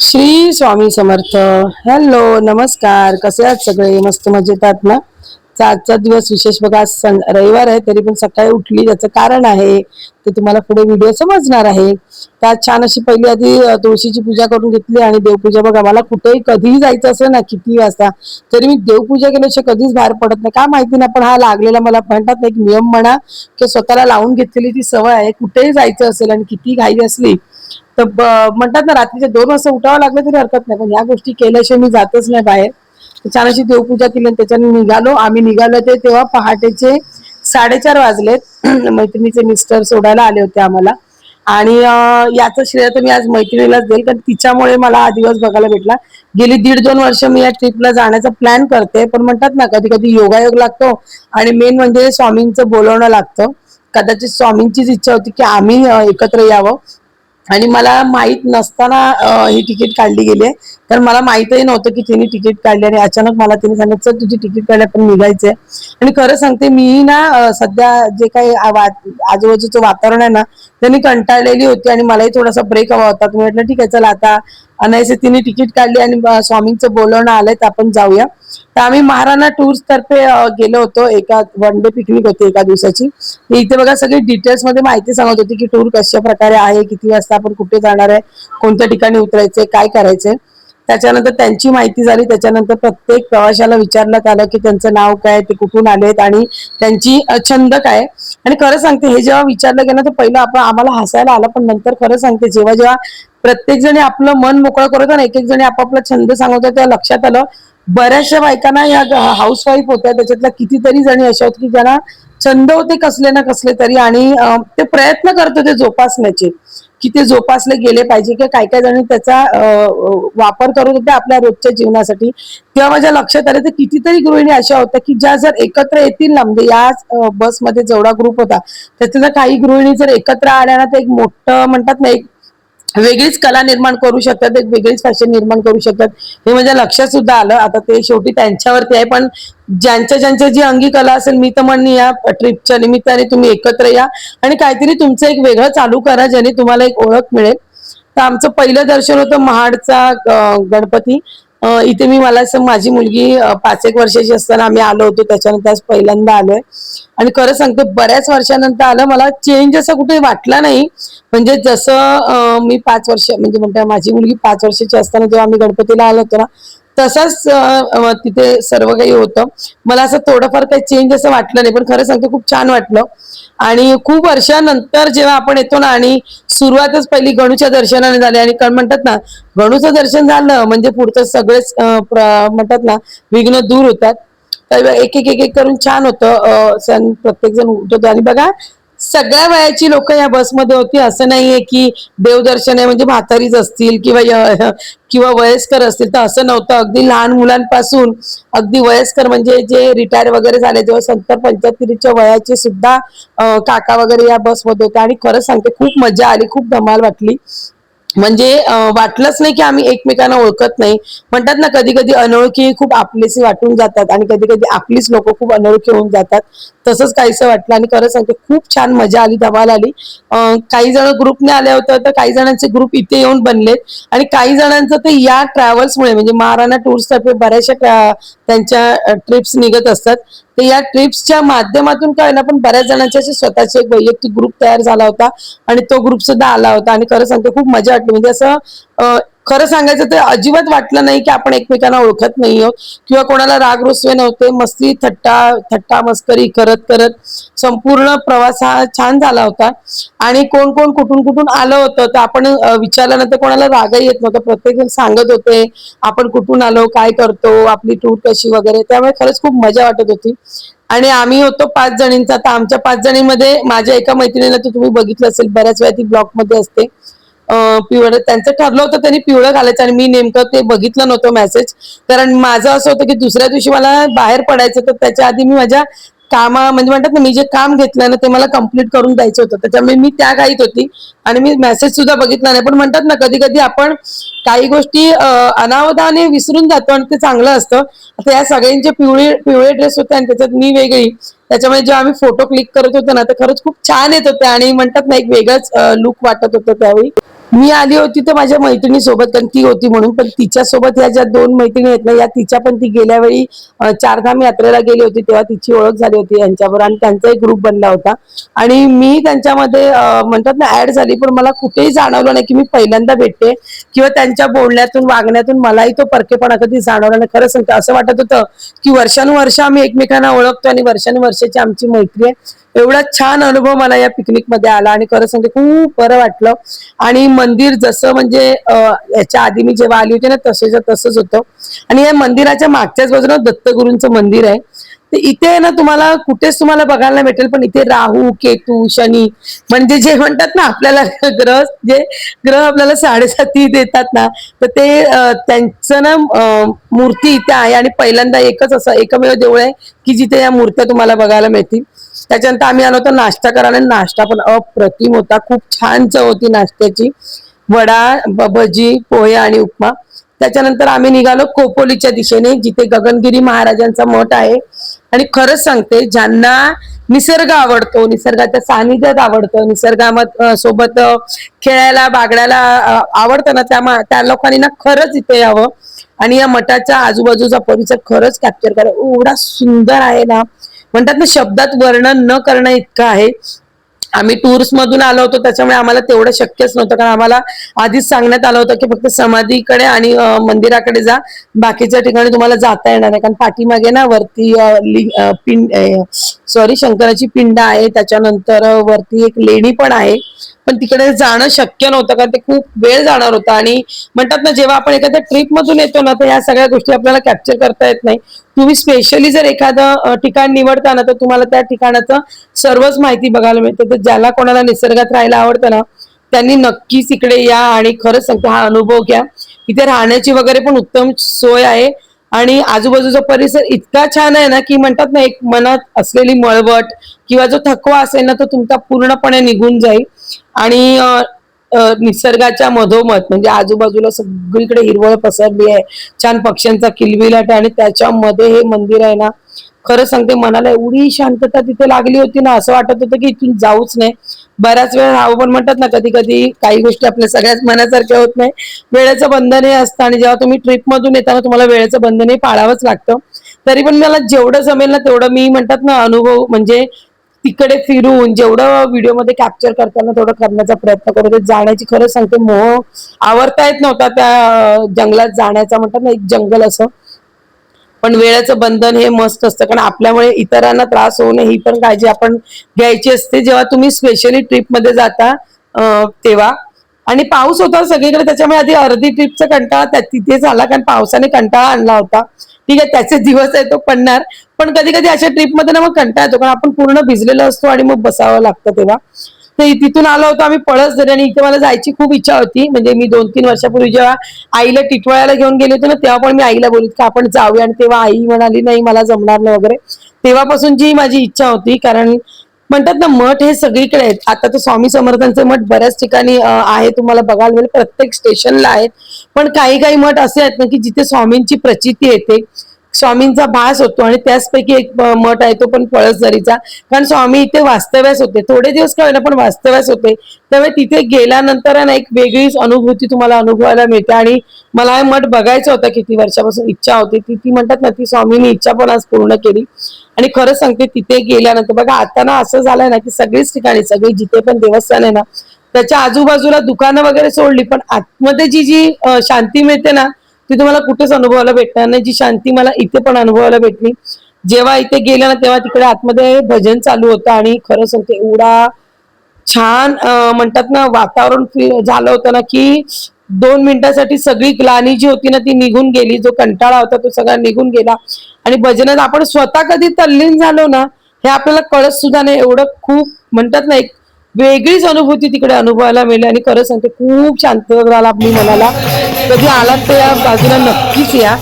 Shri Swami Samarth. Hello, नमस्कार. कसे आहात सगळे? मस्त मजेत आहात ना? आजचा दिवस विशेष बघा. रविवार आहे तरी पण सकाळी उठली, याचं कारण आहे ते तुम्हाला पुढे व्हिडिओ समजणार आहे. त्यात छान अशी पहिली आधी तुळशीची पूजा करून घेतली आणि देवपूजा. बघा, मला कुठेही कधीही जायचं असेल ना, किती वाजता, तरी मी देवपूजा केल्याशिवाय कधीच बाहेर पडत नाही. का माहिती नाही, पण हा लागलेला मला म्हणतात ना, एक नियम म्हणा की स्वतःला लावून घेतलेली ती सवय आहे. कुठेही जायचं असेल आणि किती घाई असली तर म्हणतात ना, रात्रीच्या 2 वाजता उठावं लागलं तरी हरकत नाही, पण ह्या गोष्टी केल्याशिवाय मी जातच नाही बाहेर. छान अशी देवपूजा केली आणि त्याच्याने निघालो. आम्ही निघालो ते तेव्हा पहाटेचे 4:30 वाजलेत. मैत्रिणीचे मिस्टर सोडायला आले होते आम्हाला. आणि याचं श्रेय तर मी आज मैत्रिणीलाच देईल, कारण तिच्यामुळे मला हा दिवस बघायला भेटला. गेली 1.5-2 वर्ष मी या ट्रिपला जाण्याचा प्लॅन करते, पण म्हणतात ना, कधी कधी योगायोग लागतो आणि मेन म्हणजे स्वामींचं बोलवणं लागतं. कदाचित स्वामींचीच इच्छा होती की आम्ही एकत्र यावं. आणि मला माहित नसताना ही तिकीट काढली गेली, तर मला माहितही नव्हतं की तिने तिकीट काढली. आणि अचानक मला तिने सांगितलं, तुझी तिकीट काढली, पण निघायचंय. आणि खरं सांगते, मी ना सध्या जे काही आजूबाजूचं वातावरण आहे ना, त्यांनी कंटाळलेली होती आणि मलाही थोडासा ब्रेक हवा होता. तुम्ही म्हटलं ठीक आहे, चला आता अनायसे तिने तिकीट काढली आणि स्वामींचं बोलवणं आलंय, तर आपण जाऊया. तर आम्ही महाराणा टूर्स तर्फे गेलो होतो. एका वन डे पिकनिक होती, एका दिवसाची. इथे बघा, सगळी डिटेल्स मध्ये माहिती सांगत होती की टूर कशा प्रकारे आहे, किती वाजता आपण कुठे जाणार आहे, कोणत्या ठिकाणी उतरायचंय, काय करायचंय. त्याच्यानंतर त्यांची माहिती झाली. त्याच्यानंतर प्रत्येक प्रवाशाला विचारण्यात आलं की त्यांचं नाव काय, ते कुठून आलेत आणि त्यांची छंद काय. आणि खरं सांगते, हे जेव्हा विचारलं गेलं तर पहिलं आम्हाला हसायला आलं, पण नंतर खरं सांगते, जेव्हा जेव्हा प्रत्येक जणी आपलं मन मोकळं करत होता ना, एक एक जणी आपापला छंद सांगत होत्या, तेव्हा लक्षात आलं बऱ्याचशा बायकांना, या हाऊसवाईफ होत्या त्याच्यातल्या कितीतरी जणी अशा होत्या की ज्यांना छंद होते कसले ना कसले तरी, आणि ते प्रयत्न करत होते जोपासण्याचे, की ते जोपासले गेले पाहिजे, की काय काय जणी त्याचा वापर करत होते आपल्या रोजच्या जीवनासाठी. तेव्हा माझ्या लक्षात आलं, तर कितीतरी गृहिणी अशा होत्या की ज्या जर एकत्र येतील ना, म्हणजे या बसमध्ये जेवढा ग्रुप होता त्यातल्या काही गृहिणी जर एकत्र आल्या ना, तर एक मोठं म्हणतात ना, एक वेगळीच कला निर्माण करू शकतात, एक वेगळीच फॅशन निर्माण करू शकतात. हे माझ्या लक्षात सुद्धा आलं. आता ते शेवटी त्यांच्यावरती आहे, पण ज्यांच्या जी अंगी कला असेल, मी तर म्हणणे या ट्रिपच्या निमित्ताने तुम्ही एकत्र या आणि काहीतरी तुमचं एक वेगळं चालू करा, ज्याने तुम्हाला एक ओळख मिळेल. तर आमचं पहिलं दर्शन होतं महाडचा गणपती. इथे मला असं, माझी मुलगी 5-1 वर्षाची असताना आम्ही आलो होतो, त्याच्यानंतर आज पहिल्यांदा आलोय. आणि खरं सांगते, बऱ्याच वर्षानंतर आलं. मला चेंज असं कुठे वाटला नाही. म्हणजे जसं मी 5 वर्ष, म्हणजे म्हणते माझी मुलगी 5 वर्षाची असताना जेव्हा आम्ही गणपतीला आलो होतो ना, तसंच तिथे सर्व काही होतं. मला असं थोडंफार काही चेंज असं वाटलं नाही, पण खरं सांगते खूप छान वाटलं. आणि खूप वर्षानंतर जेव्हा आपण येतो ना, आणि सुरुवातच पहिली गणूच्या दर्शनाने झाली, आणि म्हणतात ना, गणूचं दर्शन झालं म्हणजे पुढचं सगळेच म्हणतात ना, विघ्न दूर होतात. तर एक एक एक एक करून छान होतं. सण प्रत्येक जण उठतो. आणि बघा, सगळ्या वयाची लोक या बसमध्ये होती. असं नाहीये की देवदर्शन आहे म्हणजे म्हातारीच असतील किंवा वयस्कर असतील, तर असं नव्हतं. अगदी लहान मुलांपासून अगदी वयस्कर, म्हणजे जे रिटायर वगैरे झाले, जेव्हा 70-75च्या वयाचे सुद्धा काका वगैरे या बसमध्ये होते. आणि खरं सांगते, खूप मजा आली, खूप धमाल वाटली. म्हणजे वाटलंच नाही की आम्ही एकमेकांना ओळखत नाही. म्हणतात ना, कधी कधी अनोळखी खूप आपलीशी वाटून जातात आणि कधी कधी आपलीच लोक खूप अनोळखी होऊन जातात. तसंच काहीसं वाटलं. आणि खरं सांगते, खूप छान मजा आली, धमाल आली. काही जण ग्रुपने आले होते, तर काही जणांचे ग्रुप इथे येऊन बनलेत. आणि काही जणांचं ते या ट्रॅव्हल्समुळे, म्हणजे महाराणा टूर्स तर्फे बऱ्याचशा त्यांच्या ट्रिप्स निघत असतात. तर या ट्रिप्सच्या माध्यमातून काय ना, पण बऱ्याच जणांचे असे स्वतःचे एक वैयक्तिक ग्रुप तयार झाला होता आणि तो ग्रुप सुद्धा आला होता. आणि खरं सांगते, खूप मजा वाटली. म्हणजे असं खरं सांगायचं तर अजिबात वाटलं नाही की आपण एकमेकांना ओळखत नाही आहोत, किंवा कोणाला राग रुसवे नव्हते. मस्ती थट्टा मस्करी करत करत संपूर्ण प्रवास हा छान झाला होता. आणि कोण कोण कुठून कुठून आलं होतं, तर आपण विचारल्यानंतर कोणाला रागही येत नव्हता. प्रत्येक जण सांगत होते आपण कुठून आलो, काय करतो, आपली टूर कशी वगैरे. त्यामुळे खरंच खूप मजा वाटत होती. आणि आम्ही होतो 5 जणींचा. तर आमच्या 5 जणींमध्ये माझ्या एका मैत्रिणीला तर तुम्ही बघितलं असेल, बऱ्याच वेळा ती ब्लॉग मध्ये असते, पिवळं त्यांचं ठरलं होतं, त्यांनी पिवळं घालायचं आणि मी नेमकं ते बघितलं नव्हतं मेसेज. कारण माझं असं होतं की दुसऱ्या दिवशी मला बाहेर पडायचं, तर त्याच्या आधी मी माझ्या म्हणजे म्हणतात ना, मी जे काम घेतलं ना ते मला कंप्लीट करून द्यायचं होतं, त्याच्यामुळे मी त्या घाईत होती आणि मी मेसेज सुद्धा बघितला नाही. पण म्हणतात ना, कधी कधी आपण काही गोष्टी अनावधाने विसरून जातो आणि ते चांगलं असतं. आता या सगळ्यांचे पिवळे पिवळे ड्रेस होते आणि त्याच्यात मी वेगळी, त्याच्यामुळे जेव्हा आम्ही फोटो क्लिक करत होतो ना, तर खरंच खूप छान येत होते आणि म्हणतात ना, एक वेगळंच लुक वाटत होतं त्यावेळी. मी आली होती तर माझ्या मैत्रिणी सोबत, कारण ती होती म्हणून. पण तिच्या सोबत ह्या ज्या 2 मैत्रिणी आहेत ना, या तिच्या पण ती गेल्या वेळी चारधाम यात्रेला गेली होती, तेव्हा तिची ओळख झाली होती यांच्याबरोबर आणि त्यांचा एक ग्रुप बनला होता आणि मी त्यांच्यामध्ये म्हणतात ना ऍड झाली. पण मला कुठेही जाणवलं नाही की मी पहिल्यांदा भेटते किंवा त्यांच्या बोलण्यातून वागण्यातून मलाही तो परकेपणा कधी जाणवला नाही. खरं सांगते, असं वाटत होतं की वर्षानुवर्ष आम्ही एकमेकांना ओळखतो आणि वर्षानुवर्षाची आमची मैत्री आहे. एवढा छान अनुभव मला या पिकनिक मध्ये आला आणि खरं सांगते खूप बरं वाटलं. आणि मंदिर जसं म्हणजे याच्या आधी मी जेव्हा आली होती ना, तसंच होतं. आणि या मंदिराच्या मागच्याच बाजूला दत्तगुरूंचं मंदिर आहे. तर इथे ना तुम्हाला कुठेच तुम्हाला बघायला भेटेल, पण इथे राहू, केतू, शनी म्हणजे जे म्हणतात ना आपल्याला ग्रह, जे ग्रह आपल्याला साडेसाती देतात ना, तर ते त्यांचं ना मूर्ती इथे आहे आणि पहिल्यांदा एकच असं एकमेव देऊळ आहे की जिथे या मूर्त्या तुम्हाला बघायला मिळतील. त्याच्यानंतर आम्ही आलो होतो नाश्ता करायला, नाश्ता पण अप्रतिम होता. खूप छान चव होती नाश्त्याची, वडा, भजी, पोहे आणि उपमा. त्याच्यानंतर आम्ही निघालो खोपोलीच्या दिशेने, जिथे गगनगिरी महाराजांचा मठ आहे. आणि खरंच सांगते, ज्यांना निसर्ग आवडतो, निसर्गाच्या सानिध्यात आवडतं, सोबत खेळायला बागडायला आवडतं ना, त्या लोकांनी ना खरंच इथे यावं. आणि या मठाच्या आजूबाजूचा परिसर खरंच कॅप्चर करा, एवढा सुंदर आहे ना, म्हणतात ना शब्दात वर्णन न करणं इतकं आहे. आम्ही टूर्स मधून आलो होतो, त्याच्यामुळे आम्हाला तेवढं शक्यच नव्हतं, कारण आम्हाला आधीच सांगण्यात आलं होतं की फक्त समाधीकडे आणि मंदिराकडे जा, बाकीच्या ठिकाणी तुम्हाला जाता येणार नाही. कारण पाठीमागे ना वरती पिंड, सॉरी, शंकराची पिंड आहे, त्याच्यानंतर वरती एक लेणी पण आहे. पण तिकडे जाणं शक्य नव्हतं, कारण ते खूप वेळ जाणार होता. आणि म्हणतात ना, जेव्हा आपण एखाद्या ट्रिप मधून येतो ना, तर या सगळ्या गोष्टी आपल्याला कॅप्चर करता येत नाही. तुम्ही स्पेशली जर एखादं ठिकाण निवडता ना, तर तुम्हाला त्या ठिकाणाचं सर्वच माहिती बघायला मिळते. तर ज्याला कोणाला निसर्गात राहायला आवडतं ना, त्यांनी नक्कीच इकडे या आणि खरंच सांगते हा अनुभव घ्या. इथे राहण्याची वगैरे पण उत्तम सोय आहे आणि आजूबाजूचा परिसर इतका छान आहे ना, की म्हणतात ना, एक मनात असलेली मळवट किंवा जो थकवा असेल ना, तो तुमचा पूर्णपणे निघून जाईल. आणि निसर्गाच्या मधोमध म्हणजे आजूबाजूला सगळीकडे हिरवळ पसरली आहे, छान पक्ष्यांचा किलबिलाट, आणि त्याच्यामध्ये हे मंदिर आहे ना, खरं सांगते मनाला एवढी शांतता तिथे लागली होती ना, असं वाटत होतं की इथून जाऊच नाही. बऱ्याच वेळ राहू, पण म्हणतात ना, कधी कधी काही गोष्टी आपल्या सगळ्याच मनासारख्या होत नाही. वेळेचं बंधन हे असतं आणि जेव्हा तुम्ही ट्रिप मधून येताना तुम्हाला वेळेचं बंधन हे पाळावंच लागतं. तरी पण मला जेवढं जमेल ना तेवढं मी म्हणतात ना अनुभव म्हणजे तिकडे फिरून जेवढं व्हिडिओमध्ये कॅप्चर करताना तेवढं करण्याचा प्रयत्न करतो. जाण्याची खरं सांगते मोह आवरता येत नव्हता त्या जंगलात जाण्याचा, म्हणतात ना एक जंगल असं. पण वेळेचं बंधन हे मस्त असतं, कारण आपल्यामुळे इतरांना त्रास होऊ नये ही पण काळजी आपण घ्यायची असते जेव्हा तुम्ही स्पेशली ट्रिप मध्ये जाता तेव्हा. आणि पाऊस होता सगळीकडे, त्याच्यामुळे आधी अर्धी ट्रिपचा कंटाळा तिथेच आला, कारण पावसाने कंटाळा आणला होता. ठीक आहे, त्याचे दिवस आहे तो पडणार. पण कधी कधी अशा ट्रिपमध्ये ना मग कंटाळा येतो, कारण आपण पूर्ण भिजलेलो असतो आणि मग बसावं लागतं तेव्हा. तर तिथून आलो होतो आम्ही पळसदरी, आणि इथे मला जायची खूप इच्छा होती. म्हणजे मी 2-3 वर्षापूर्वी जेव्हा आईला टिटवाळ्याला घेऊन गेले होते ना, तेव्हा पण मी आईला बोलत की आपण जाऊया, आणि तेव्हा आई म्हणाली नाही मला जमणार नाही वगैरे. तेव्हापासूनची माझी इच्छा होती, कारण म्हणतात ना मठ हे सगळीकडे आहेत. आता तर स्वामी समर्थांचे मठ बऱ्याच ठिकाणी आहे, तुम्हाला बघायला मिळेल, प्रत्येक स्टेशनला आहेत. पण काही काही मठ असे आहेत ना की जिथे स्वामींची प्रचिती येते, स्वामींचा भास होतो, आणि त्याचपैकी एक मठ आहे तो पण पळसदरीचा. कारण स्वामी इथे वास्तव्यास होते, थोडे दिवस का होईना पण वास्तव्यास होते. त्यामुळे तिथे गेल्यानंतर ना एक वेगळीच अनुभूती तुम्हाला अनुभवायला मिळते. आणि मला हा मठ बघायचा होता, किती वर्षापासून इच्छा होती. ती म्हणतात ना, ती स्वामींनी इच्छा पण आज पूर्ण केली. आणि खरं सांगते, तिथे गेल्यानंतर बघा आता ना असं झालंय ना की सगळीच ठिकाणी, सगळी जिथे पण देवस्थान आहे ना, त्याच्या आजूबाजूला दुकानं वगैरे सोडली, पण आतमध्ये जी जी शांती मिळते ना, ती तुम्हाला कुठेच अनुभवायला भेटणार नाही. जी शांती मला इथे पण अनुभवायला भेटली. जेव्हा इथे गेलं ना, तेव्हा तिकडे आतमध्ये भजन चालू होतं, आणि खरं सांगते एवढा छान म्हणतात ना वातावरण झालं होतं ना, की 2 मिनिटासाठी सगळी ग्लानी जी होती ना ती निघून गेली, जो कंटाळा होता तो सगळा निघून गेला. आणि भजनात आपण स्वतः कधी तल्लीन झालो ना, हे आपल्याला कळत सुद्धा नाही. एवढं खूप म्हणतात ना, एक वेगळीच अनुभूती तिकडे अनुभवायला मिळाली आणि खरं सांगते खूप शांत झाला आपली मनाला. कधी आलात तर या बाजूला नक्कीच या.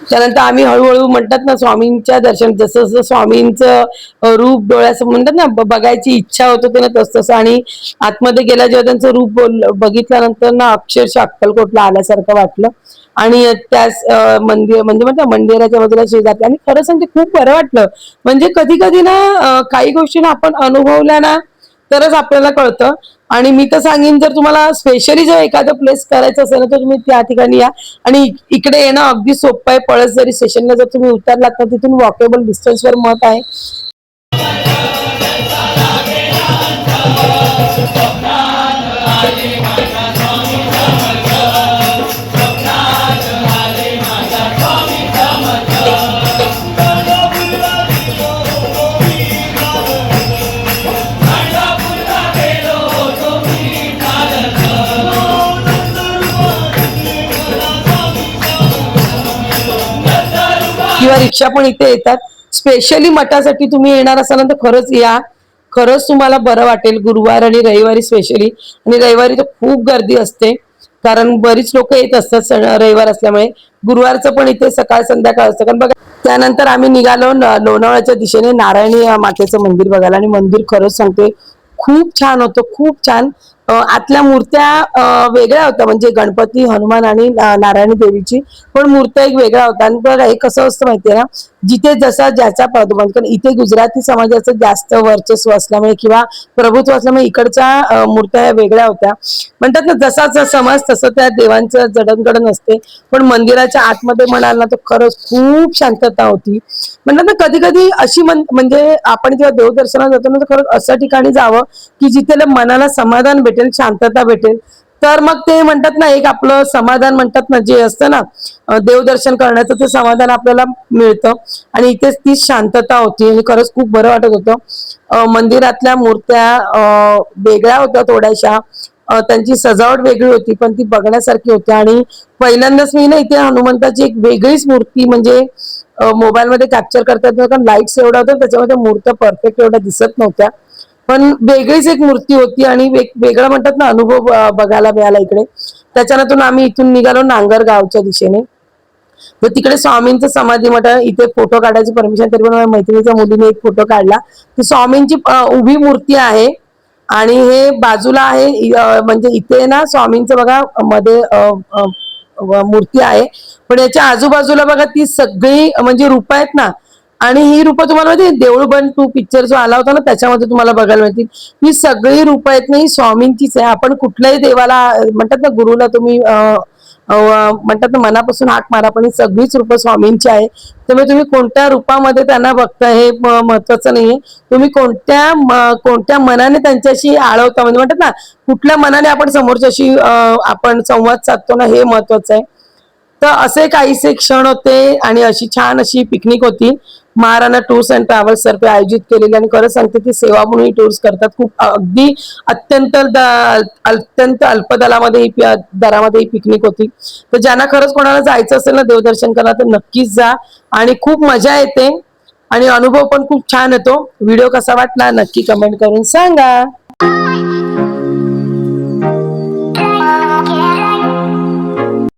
त्यानंतर आम्ही हळूहळू म्हणतात ना स्वामींच्या दर्शन, जसं जसं स्वामींचं रूप डोळ्यासमोर म्हणतात ना बघायची इच्छा होत होती ना, तस तसं. आणि आतमध्ये गेल्या जेव्हा त्यांचं रूप बघितल्यानंतर ना अक्षरशः अक्कलकोटला आल्यासारखं वाटलं. आणि त्याच मंदिर म्हणजे म्हणतात मंदिराच्या बाजूला शेजारी, आणि खरं सांगते खूप बरं वाटलं. म्हणजे कधी कधी ना काही गोष्टी ना आपण अनुभवल्या ना तरच आपल्याला कळतं. आणि मी तर सांगेन, जर तुम्हाला स्पेशली जर एखादं प्लेस करायचं असेल ना तर तुम्ही त्या ठिकाणी या. आणि इकडे येणं अगदी सोपं आहे. पळस जरी स्टेशनला जर तुम्ही उतरलात तर तिथून वॉकेबल डिस्टन्सवर मठ आहे. किंवा रिक्षा पण इथे येतात. स्पेशली मठासाठी तुम्ही येणार असाल तर खरंच या. खरंच तुम्हाला बरं वाटेल. गुरुवार आणि रविवारी स्पेशली, आणि रविवारी तर खूप गर्दी असते कारण बरीच लोक येत असतात रविवार असल्यामुळे. गुरुवारचं पण इथे सकाळ संध्याकाळ असतं. कारण बघा, त्यानंतर आम्ही निघालो लोणावळ्याच्या दिशेने नारायणी मातेचं मंदिर बघायला. आणि मंदिर खरंच सांगते खूप छान होतं, खूप छान. आतल्या मूर्त्या वेगळ्या होत्या, म्हणजे गणपती, हनुमान आणि नारायणी देवीची पण मूर्त्या एक वेगळ्या होत्या. आणि बघा हे कसं असतं माहितीये ना, जिथे जसा ज्याचा प्रादुर्भाव, कारण इथे गुजराती समाजाचं जास्त वर्चस्व असल्यामुळे किंवा प्रभुत्व असल्यामुळे इकडच्या मूर्त्या वेगळ्या होत्या. म्हणतात ना जसा समाज तसं त्या देवांचं जडणघडण असते. पण मंदिराच्या आतमध्ये म्हणाल ना तर खरंच खूप शांतता होती. म्हणतात ना कधी कधी अशी म्हणजे आपण जेव्हा देवदर्शनाला जातो ना तर खरंच असं ठिकाणी जावं की जिथे मनाला समाधान भेटेल, शांतता भेटेल. तर मग ते म्हणतात ना एक आपलं समाधान म्हणतात ना जे असतं ना देवदर्शन करण्याचं, ते समाधान आपल्याला मिळतं. आणि इथेच ती शांतता होती आणि खरंच खूप बरं वाटत होतं. मंदिरातल्या मूर्त्या वेगळ्या होत्या थोड्याशा. त्यांची सजावट वेगळी होती पण ती बघण्यासारखी होती. आणि पहिल्यांदाच मी ना इथे हनुमंताची एक वेगळीच मूर्ती म्हणजे मोबाईल मध्ये कॅप्चर करता येत, कारण लाईट्स एवढा होता त्याच्यामध्ये मूर्त्या परफेक्ट एवढ्या दिसत नव्हत्या. पण वेगळीच एक मूर्ती होती आणि वेगळं म्हणतात ना अनुभव बघायला मिळाला इकडे. त्याच्यानंतर आम्ही इथून निघालो नांगर गावच्या दिशेने. तर तिकडे स्वामींचं समाधी मठ आहे. इथे फोटो काढायची परमिशन, तरी पण माझ्या मैत्रिणीच्या मुलीने एक फोटो काढला. ती स्वामींची उभी मूर्ती आहे. आणि हे बाजूला आहे म्हणजे इथे ना स्वामींचं बघा मध्ये मूर्ती आहे. पण याच्या आजूबाजूला बघा ती सगळी म्हणजे रूप आहेत ना. आणि ही रूपं तुम्हाला माहिती देऊळ बंद 2 पिक्चर जो आला होता ना त्याच्यामध्ये तुम्हाला बघायला मिळतील. ही सगळी रूपं आहेत ना ही स्वामींचीच आहे. आपण कुठल्याही देवाला म्हणतात ना गुरुला तुम्ही म्हणतात ना मनापासून हाक मारा, पण ही सगळीच रूपं स्वामींची आहे. त्यामुळे तुम्ही कोणत्या रूपामध्ये त्यांना बघता हे महत्वाचं नाहीये. तुम्ही कोणत्या मनाने त्यांच्याशी आळवता, म्हणजे म्हणतात ना कुठल्या मनाने आपण समोरच्याशी आपण संवाद साधतो ना, हे महत्वाचं आहे. तर असे काहीसे क्षण होते आणि अशी छान अशी पिकनिक होती. महाराणा टूर्स अँड ट्रॅव्हल्स तर्फे आयोजित केलेली. आणि खरं सांगते ती सेवा म्हणून टूर्स करतात. खूप अगदी अत्यंत अल्प दरामध्ये ही पिकनिक होती. तर ज्यांना खरंच कोणाला जायचं असेल ना देवदर्शन करायला तर नक्कीच जा. आणि खूप मजा येते आणि अनुभव पण खूप छान येतो. व्हिडिओ कसा वाटला नक्की कमेंट करून सांगा.